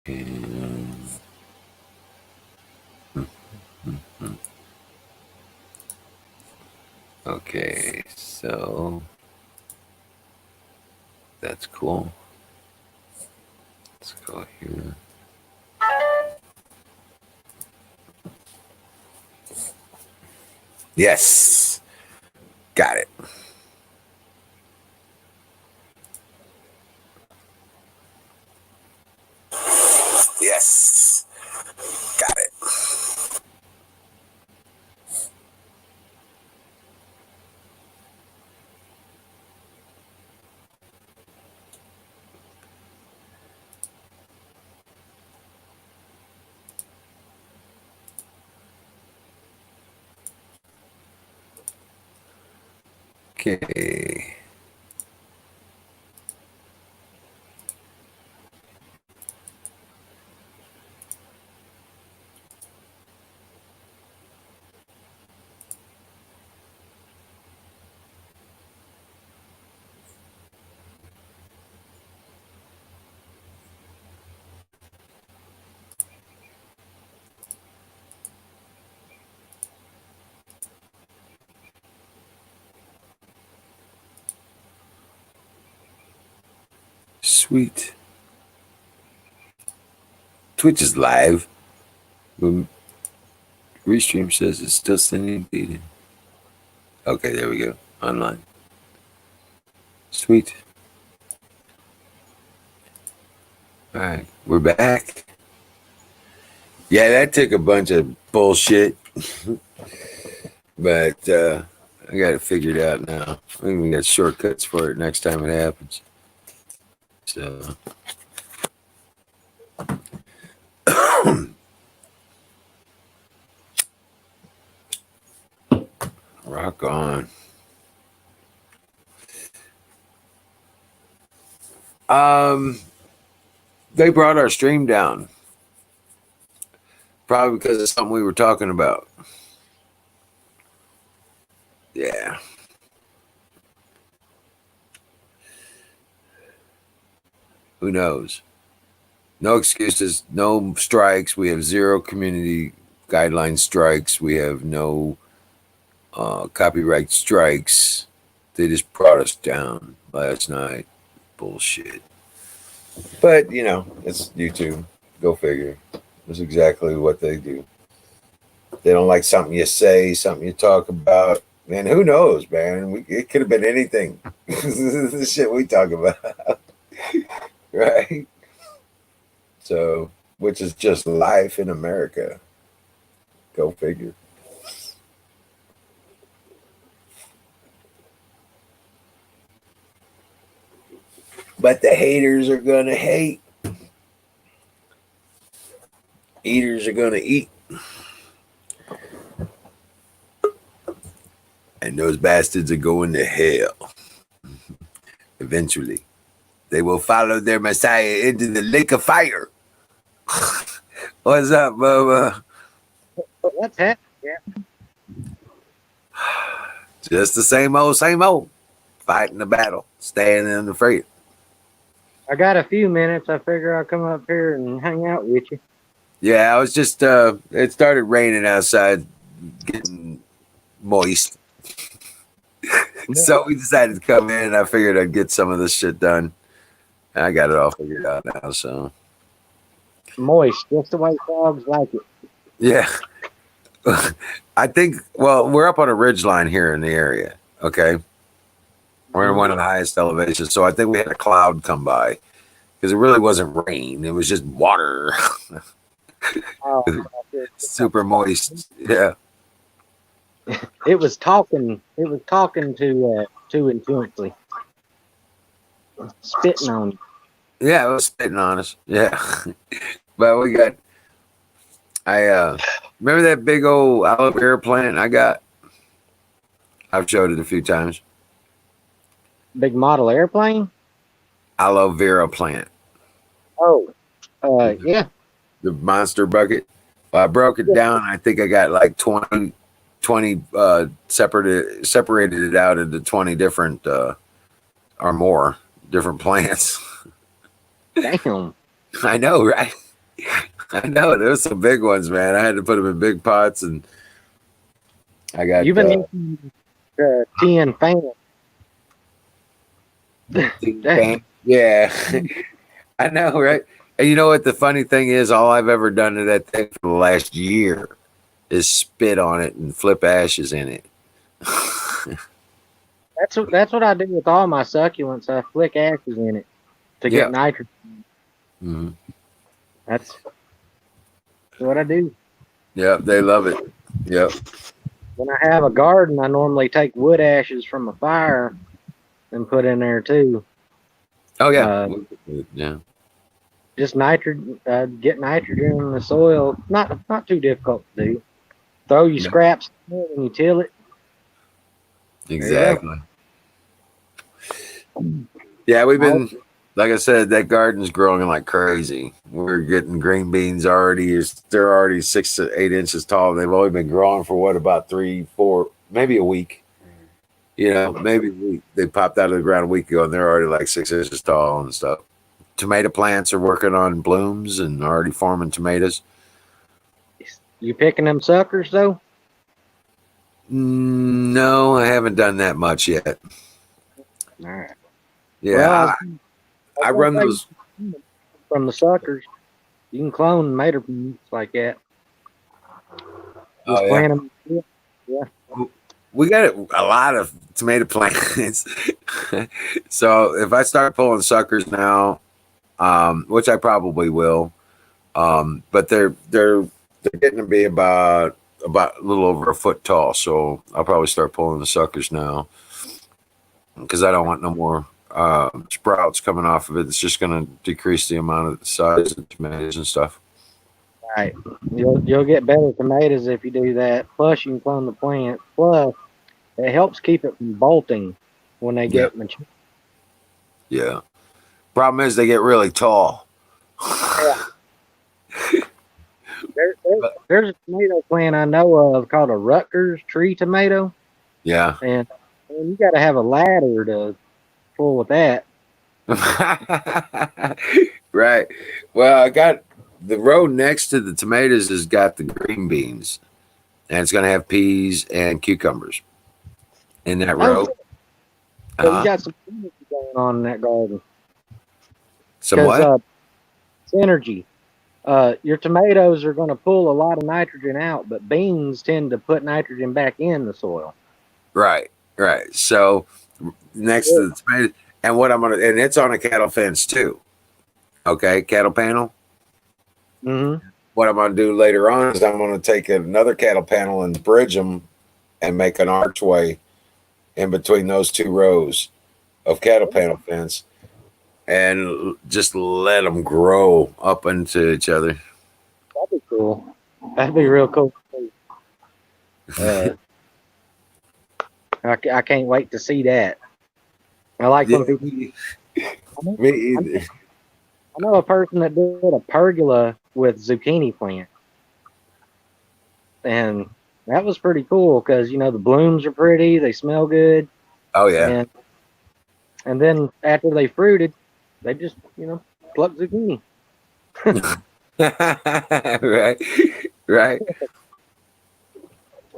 And okay, so that's cool. Let's go here. Yes, got it. Yes, got it. Okay. Sweet. Twitch is live. But Restream says it's still sending data. Okay, there we go. Online. Sweet. All right, we're back. Yeah, that took a bunch of bullshit, but I got it figured out now. I think we got shortcuts for it next time it happens. So, rock on. They brought our stream down, probably because of something we were talking about. Yeah. Who knows? No excuses, no strikes. We have 0 community guideline strikes. We have no copyright strikes. They just brought us down last night. Bullshit. But, you know, it's YouTube. Go figure. That's exactly what they do. They don't like something you say, something you talk about. Man, who knows, man? It could have been anything. The shit we talk about. Right? So, which is just life in America. Go figure. But the haters are going to hate. Eaters are going to eat. And those bastards are going to hell. Eventually. They will follow their Messiah into the lake of fire. What's up, Bubba? What's happening? Yeah. Just the same old. Fighting the battle. Staying in the freight. I got a few minutes. I figure I'll come up here and hang out with you. Yeah, I was just, it started raining outside, getting moist. So we decided to come in, and I figured I'd get some of this shit done. I got it all figured out now, so. Moist, just the way frogs like it. Yeah. I think, well, we're up on a ridge line here in the area, okay? We're in one of the highest elevations, so I think we had a cloud come by because it really wasn't rain. It was just water. Super moist. Yeah. It was talking to intensely. Spitting on you. Yeah, it was spitting on us. Yeah. But we got, I remember that big old aloe vera plant I got? I've showed it a few times. Big model airplane? Aloe vera plant. Oh, yeah. The monster bucket. Well, I broke it down. I think I got like 20 separated it out into 20 different or more different plants. Damn. I know, right? I know there was some big ones, man. I had to put them in big pots, and I got You've been using the tin fan. yeah. I know, right? And you know what the funny thing is? All I've ever done to that thing for the last year is spit on it and flip ashes in it. That's what I do with all my succulents. I flick ashes in it to get Yeah. nitrogen. Mhm. That's what I do. Yeah, they love it. Yep. When I have a garden, I normally take wood ashes from a fire and put in there too. Oh yeah. Uh, Yeah. just nitrogen, get nitrogen in the soil. Not too difficult to do. Throw your Yeah. scraps in it and you till it. There you go. Exactly. Yeah, we've All, been like I said, that garden's growing like crazy. We're getting green beans already. They're already 6 to 8 inches tall. They've only been growing for what about 3, 4, maybe a week. You know, maybe they popped out of the ground a week ago, and they're already like 6 inches tall and stuff. Tomato plants are working on blooms and already forming tomatoes. you picking them suckers though? No, I haven't done that much yet. All right. Well, Yeah, I I was run gonna those. say from the suckers, you can clone tomato plants like that. Oh Just yeah, plant them. Yeah. we got a lot of tomato plants. So if I start pulling suckers now, which I probably will, but they're getting to be about a little over a foot tall. So I'll probably start pulling the suckers now because I don't want no more sprouts coming off of it. It's just going to decrease the amount of the size of tomatoes and stuff. Right. You'll get better tomatoes if you do that. Plus, you can clone the plant. Plus, it helps keep it from bolting when they Yeah, get mature. yeah. Problem is they get really tall. Yeah. But, There's a tomato plant I know of called a Rutgers tree tomato, yeah. and you got to have a ladder to pull with that. Right. Well, I got the row next to the tomatoes has got the green beans, and it's going to have peas and cucumbers in that Oh, row. so you Uh huh. got some synergy going on in that garden because Somewhat. synergy. Your tomatoes are going to pull a lot of nitrogen out, but beans tend to put nitrogen back in the soil. Right. Right. So next Yeah. to the tomato, and what I'm gonna, and it's on a cattle fence too. Okay, cattle panel. Mm-hmm. What I'm gonna do later on is I'm gonna take another cattle panel and bridge them and make an archway in between those two rows of cattle panel fence and just let them grow up into each other. That'd be cool. That'd be real cool. Uh, I can't wait to see that. I like Yeah, when people. me, I know, me I either. know a person that did a pergola with zucchini plant, and that was pretty cool because the blooms are pretty, they smell good, Oh yeah. and then after they fruited, they just pluck zucchini. Right, right.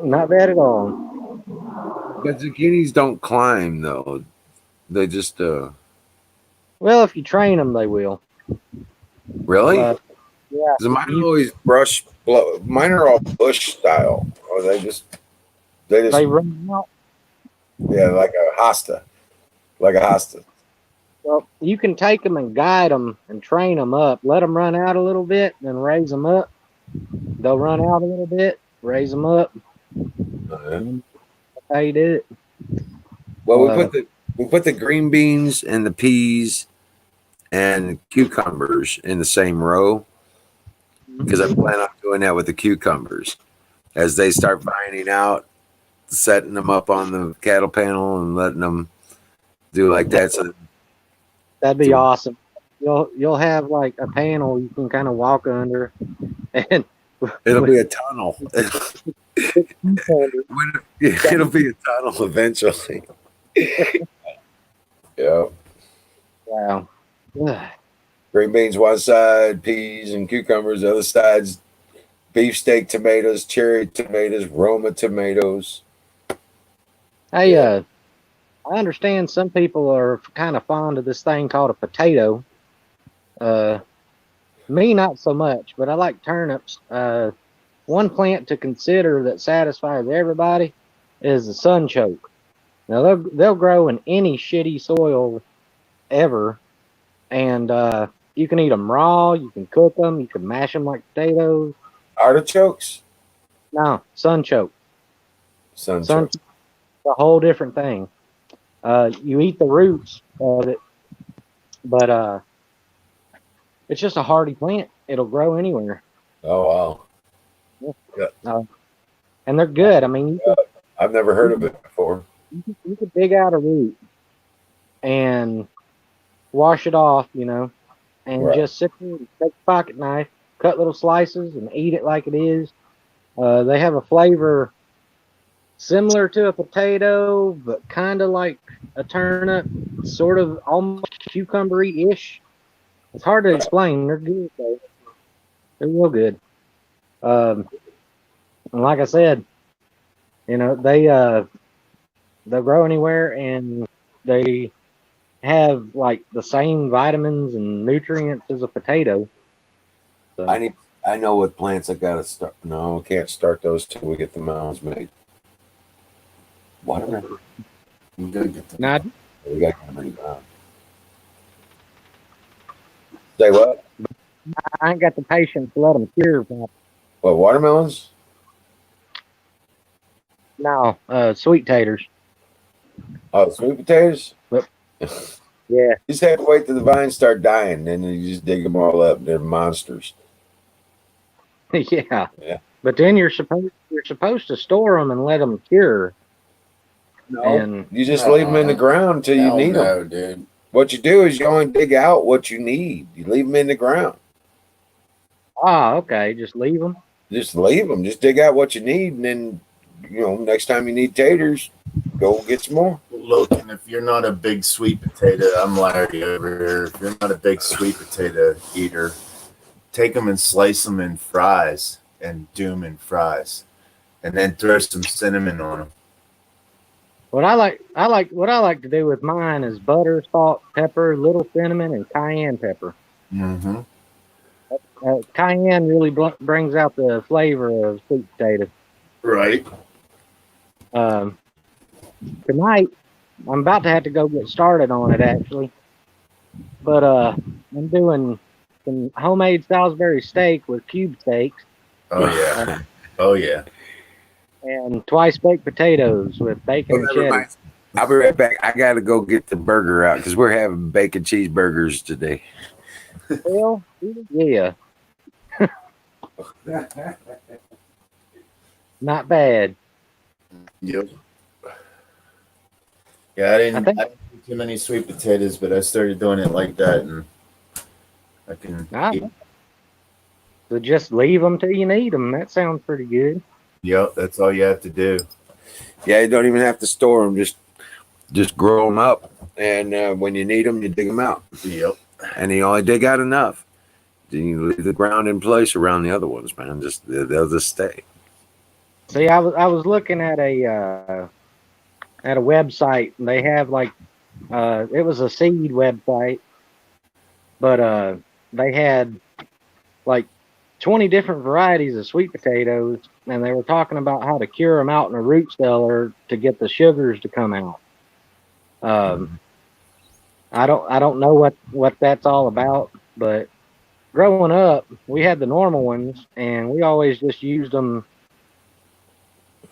Not bad at all. But zucchinis don't climb though. They just Well, if you train them, they will. really. Uh, yeah, Because mine are always mine are all bush style, or they just they run out. yeah, like a hosta. Well, you can take them and guide them and train them up. Let them run out a little bit, then raise them up. They'll run out a little bit, raise them up. Uh, And that's how you do it. well, Uh, we put the green beans and the peas and cucumbers in the same row because I plan on doing that with the cucumbers as they start finding out, setting them up on the cattle panel and letting them do like that. So, that'd be awesome. You'll have like a panel you can kind of walk under, and it'll with be a tunnel. It'll be a tunnel eventually. Yeah. wow. Green beans one side, peas and cucumbers the other sides, beefsteak tomatoes, cherry tomatoes, Roma tomatoes. Hey, Yeah. I understand some people are kind of fond of this thing called a potato. Uh, Me, not so much, but I like turnips. One plant to consider that satisfies everybody is the sunchoke. Now they'll grow in any shitty soil ever, and you can eat them raw. You can cook them. You can mash them like potatoes. Artichokes? No, sunchoke. Sunchoke. Sunchoke's a whole different thing. You eat the roots of it, but it's just a hardy plant. It'll grow anywhere. Oh, wow. Yeah. Uh, and they're good. I mean, I've never heard of it before. you could dig out a root and wash it off, and Right. just sit there and take a pocket knife, cut little slices, and eat it like it is. They have a flavor similar to a potato, but kind of like a turnip, sort of almost cucumbery-ish. It's hard to explain. They're good, though. They're real good. And like I said, they'll grow anywhere, and they have like the same vitamins and nutrients as a potato. So, I know what plants I gotta start. No, I can't start those till we get the mounds made. Watermelon. We gotta get them. now, We gotta get them in the ground. Say what? I ain't got the patience to let them cure. What, watermelons? No, sweet taters. Oh, sweet potatoes? But, You yeah, just have to wait till the vines start dying, then you just dig them all up. They're monsters. yeah. Yeah. But then you're supposed to store them and let them cure. No. And You just leave them in the ground until you need them. No, dude. What you do is you only dig out what you need. You leave them in the ground. okay, just leave them. Just leave them. Just dig out what you need, and then next time you need taters, go get some more. Look, and if you're not a big sweet potato, I'm Larry over here. If you're not a big sweet potato eater, take them and slice them in fries and do them in fries, and then throw some cinnamon on them. What I like to do with mine is butter, salt, pepper, little cinnamon, and cayenne pepper. Mm-hmm. Cayenne really brings out the flavor of sweet potato. Right. Tonight, I'm about to have to go get started on it actually, but I'm doing some homemade Salisbury steak with cube steaks. Oh yeah. Oh yeah. And twice baked potatoes with bacon and cheddar. I'll be right back. I got to go get the burger out because we're having bacon cheeseburgers today. Well, yeah, not bad. Yep. Yeah, I didn't do too many sweet potatoes, but I started doing it like that, and I can eat. So just leave them till you need them. That sounds pretty good. Yep, that's all you have to do. Yeah, you don't even have to store them. Just grow them up, and when you need them, you dig them out. Yep. And you only dig out enough. Then you leave the ground in place around the other ones, man. They'll just stay. See, I was looking at a website. And they have like it was a seed website, but they had like 20 different varieties of sweet potatoes, and they were talking about how to cure them out in a root cellar to get the sugars to come out. I don't know what that's all about, but growing up, we had the normal ones, and we always just used them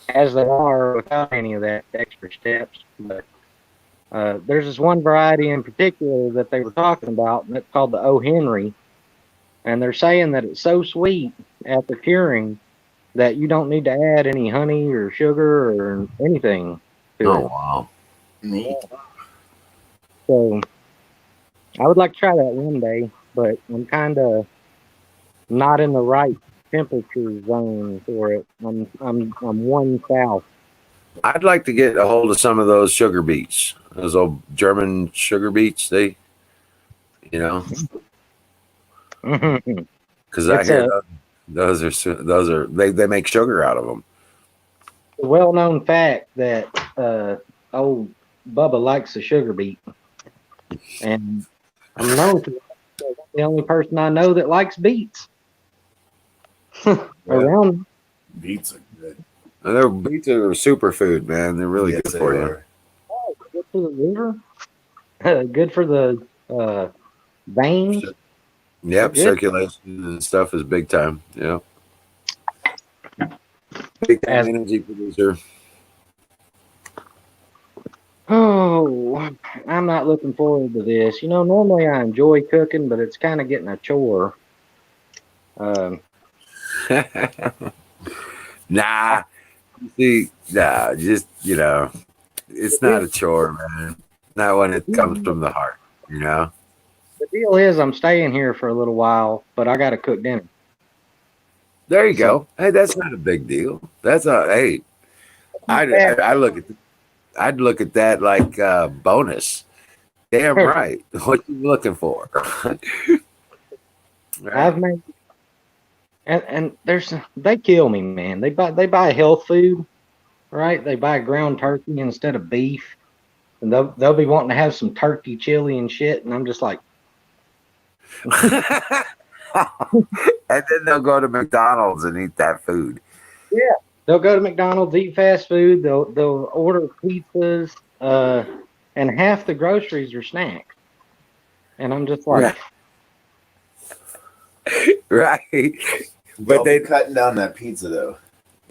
as they are without any of that extra steps. But there's this one variety in particular that they were talking about, and it's called the O. Henry. And they're saying that it's so sweet after curing that you don't need to add any honey or sugar or anything to it. Wow. Neat. So I would like to try that one day, but I'm kind of not in the right temperature zone for it. I'm 1 south. I'd like to get a hold of some of those sugar beets, those old German sugar beets. Because I It's hear a those are they make sugar out of them. well-known fact that old Bubba likes a sugar beet, and I'm known to I'm the only person I know that likes beets Yeah, around. beets are good. And their beets are a superfood, man. They're really Yes, good they for you. are. Good for the liver, good for the veins. They're Yep, good. circulation and stuff is big time. Yeah, big time As energy producer. oh, I'm not looking forward to this. Normally I enjoy cooking, but it's kind of getting a chore. Um, Nah, nah, just the it's deal, not a chore, man. Not when it comes from the heart. You know. the deal is I'm staying here for a little while, but I got to cook dinner. There you So go. Hey, that's not a big deal. That's a hey. yeah, I look at I'd look at that like bonus. Damn right. What you looking for? I've Right. made and they kill me, man. They buy health food, right? They buy ground turkey instead of beef, and they'll be wanting to have some turkey chili and shit, and I'm just like, And then they'll go to McDonald's and eat that food. yeah. They'll go to McDonald's, eat fast food. They'll order pizzas, and half the groceries are snacks, and I'm just like, Right. Right. But Don't be they cutting down that pizza though.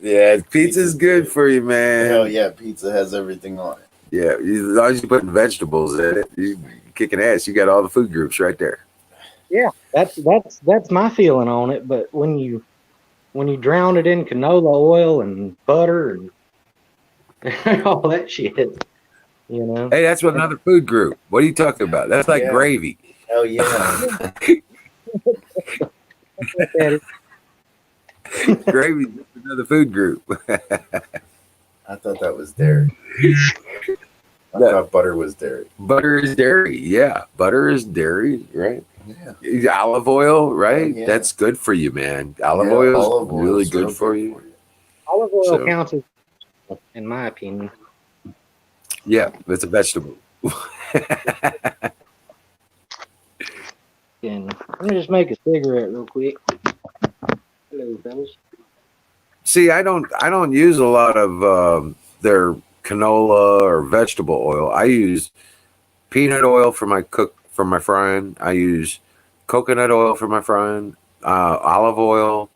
yeah, pizza's Pizza's good good. for you, man. Hell yeah, pizza has everything on it. Yeah, as long as you're putting vegetables in it, you kicking ass. You got all the food groups right there. yeah, that's my feeling on it. But when you drown it in canola oil and butter and all that shit, you know. Hey, that's another food group. What are you talking about? That's like Yeah. gravy. Hell yeah. That Gravy's just another food group. I thought that was dairy. I No, thought butter was dairy. butter is dairy. Yeah, butter is dairy, right? Yeah. Olive oil, right? Yeah. That's good for you, man. Olive Yeah, oil is olive oil really is good real for you. olive oil So, counts as, in my opinion. yeah, it's a vegetable. And let me just make a cigarette real quick. Hello, fellas. See, I don't use a lot of their canola or vegetable oil. I use peanut oil for my frying. I use coconut oil for my frying, olive oil,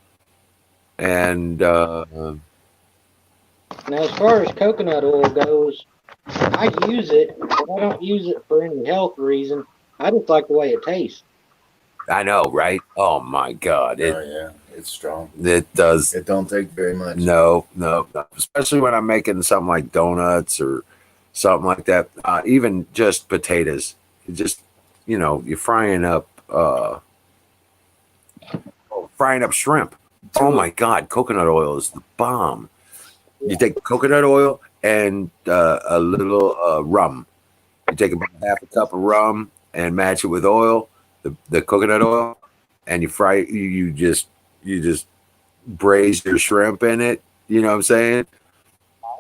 and Now, as far as coconut oil goes, I use it, but I don't use it for any health reason. I just like the way it tastes. I know, right? Oh my God, Oh yeah, it's strong. it does. It don't take very much. No, no, no. Especially when I'm making something like donuts or something like that. Even just potatoes. You just you're frying up shrimp. Oh my God, coconut oil is the bomb. You take coconut oil and a little rum. You take about half a cup of rum and match it with oil, the coconut oil, and you fry. You just braise your shrimp in it. You know what I'm saying?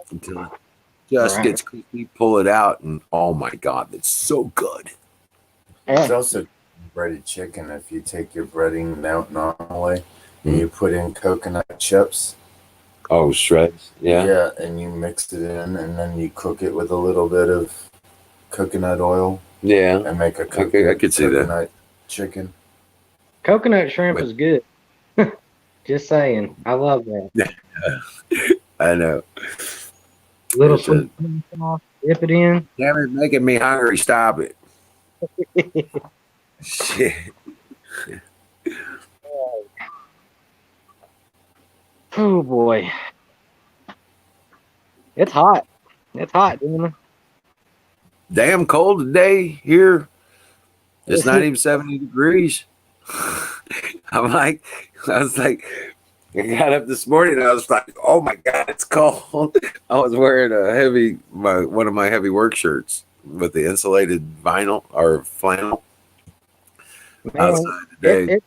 Until it just Right. gets crispy. Pull it out, and oh my God, that's so good. It's Yeah. also breaded chicken. If you take your breading normally and you put in coconut chips, Oh, shreds. Yeah. and you mix it in, and then you cook it with a little bit of coconut oil Yeah. and make a I could see that. coconut chicken. Coconut shrimp But- is good. Just saying. I love that. I know. Little It's a- sweet sauce, dip it in. Damn it, making me hungry. Stop it. Shit. Oh boy. It's hot. It's hot, dude. Damn cold today here. It's not even 70 degrees. I was like, I got up this morning and I was like, oh my God, it's cold. I was wearing one of my heavy work shirts with the insulated vinyl or flannel Man, outside today.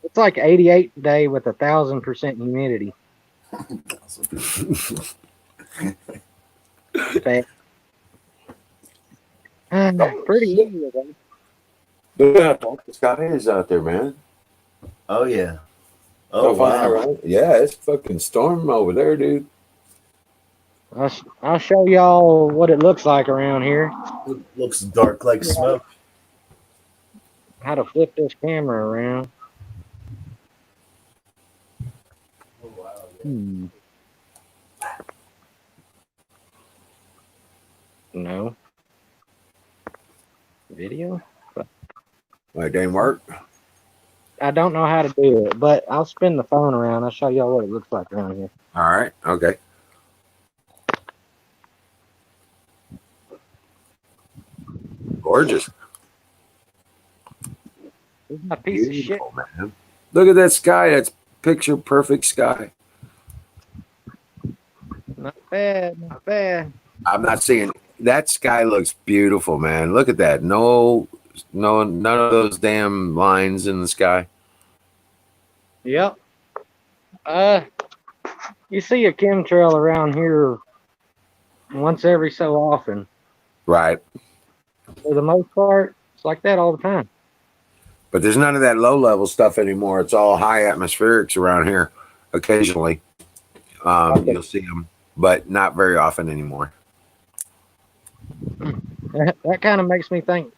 It's like 88 today with 1,000% humidity. Bad. Pretty easy though. Look how dark the sky is out there, man. Oh yeah. Oh Stuff on that, wow. right? Yeah, it's fucking storm over there, dude. I'll show y'all what it looks like around here. Looks dark like smoke. How to flip this camera around. Oh wow. Hmm. No. Video? Like, didn't work. I don't know how to do it, but I'll spin the phone around. I'll show y'all what it looks like around here. All right. Okay. Gorgeous. This is my piece of shit. Beautiful, man. Look at that sky. That's picture perfect sky. Not bad, not bad. I'm not seeing that sky looks beautiful, man. Look at that. No, none of those damn lines in the sky. Yep. You see a chemtrail around here once every so often. Right. For the most part, it's like that all the time. But there's none of that low level stuff anymore. It's all high atmospherics around here. Occasionally, you'll see them, but not very often anymore. That kind of makes me think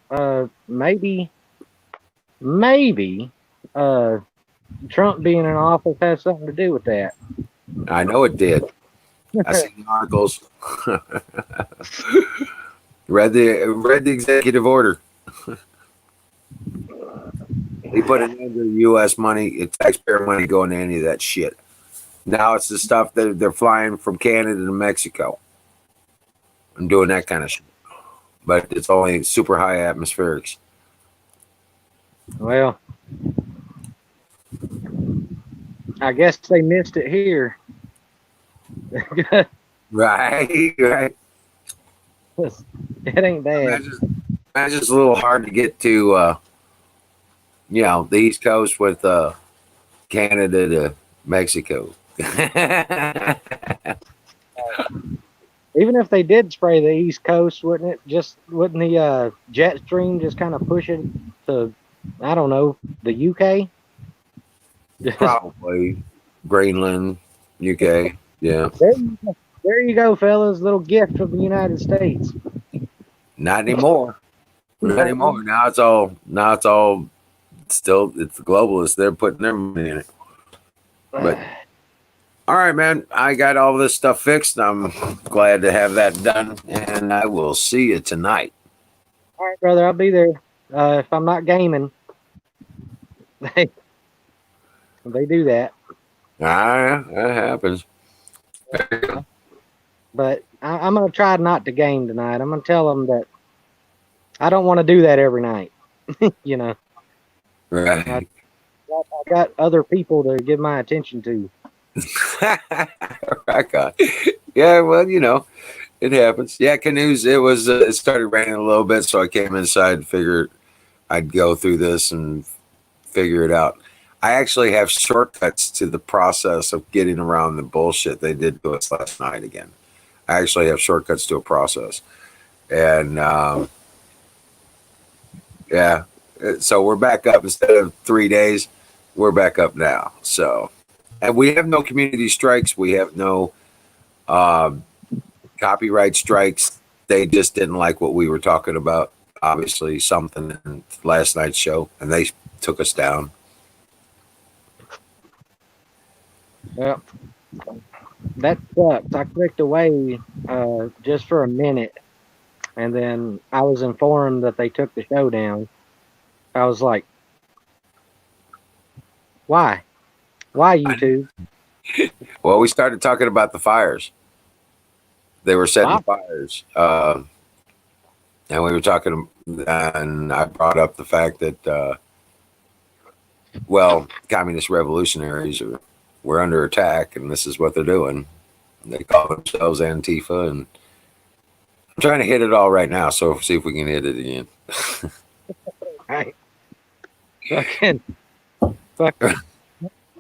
maybe Trump being in office has something to do with that. I know it did. I seen the articles. read the executive order. He put an end to U.S. money, taxpayer money going to any of that shit. Now it's the stuff that they're flying from Canada to Mexico and doing that kind of shit. But it's only super high atmospherics. Well, I guess they missed it here. Right, right. It ain't bad. Imagine it's a little hard to get to, the East Coast with Canada to Mexico. Even if they did spray the East Coast, wouldn't the jet stream just kind of push it to, I don't know, the UK? Probably Greenland, UK. Yeah. There you go, fellas. Little gift from the United States. Not anymore. Not anymore. Now it's all still it's the globalists. They're putting their money in it. But all right, man. I got all this stuff fixed. I'm glad to have that done. And I will see you tonight. All right, brother, I'll be there. If I'm not gaming. They do that. Ah, that happens. But I'm going to try not to game tonight. I'm going to tell them that I don't want to do that every night. You know, Right. I got other people to give my attention to. I got. Yeah, well, it happens. Yeah, canoes. It started raining a little bit, so I came inside and figured I'd go through this and figure it out. I actually have shortcuts to the process of getting around the bullshit they did to us last night again. I actually have shortcuts to a process. And yeah, so we're back up. Instead of 3 days, we're back up now. So, and we have no community strikes. We have no copyright strikes. They just didn't like what we were talking about. Obviously, something in last night's show, and they took us down. Well, that sucks. I clicked away just for a minute, and then I was informed that they took the show down. I was like, why? Why YouTube? Well, we started talking about the fires. They were setting fires. And we were talking, and I brought up the fact that, communist revolutionaries were under attack, and this is what they're doing. They call themselves Antifa, and I'm trying to hit it all right now, so see if we can hit it again. Right. Fucking Fucking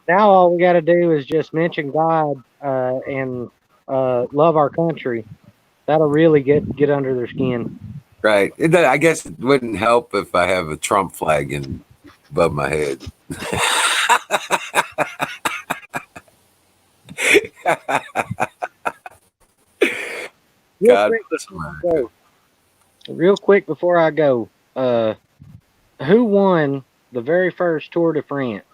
now all we got to do is just mention God and love our country. That'll really get under their skin. Right. I guess it wouldn't help if I have a Trump flag above my head. Real God quick bless before I America. go. Real quick before I go. Who won the very first Tour de France?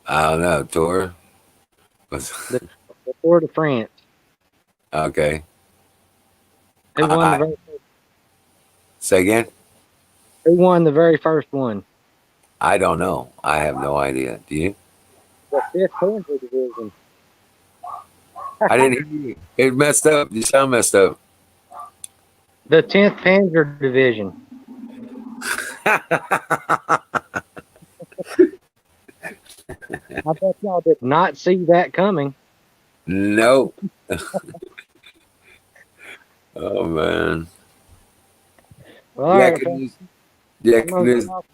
I don't know. Tor. The, the Tour de France. Okay. Who won the very Say again. Who won the very first one? I don't know. I have no idea. Do you? The fifth Panzer Division. I didn't hear you. It messed up. You sound messed up. The 10th Panzer Division. I bet y'all did not see that coming. Nope. Oh man. Well, all Yeah, right, canoes. Yeah, I'm gonna canoes. get off,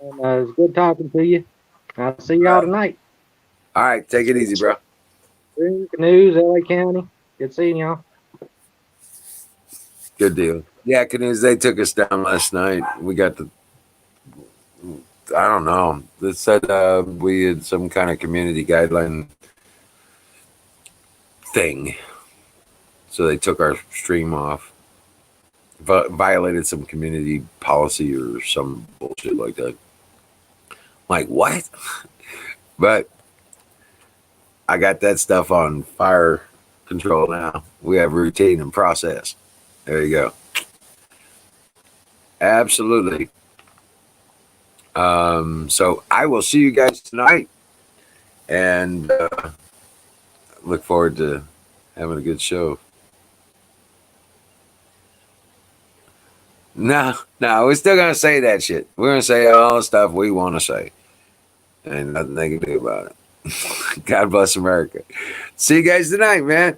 and, it's good talking to you. I'll see y'all tonight. All right, take it easy, bro. Canoes, LA County. Good seeing y'all. Good deal. Yeah, canoes. They took us down last night. We got the. I don't know. They said we had some kind of community guideline thing, so they took our stream off. Violated some community policy or some bullshit like that. Like what? But I got that stuff on fire control now. We have routine and process. There you go. Absolutely. So I will see you guys tonight, and look forward to having a good show. No, we're still gonna say that shit. We're gonna say all the stuff we want to say, and nothing they can do about it. God bless America. See you guys tonight, man.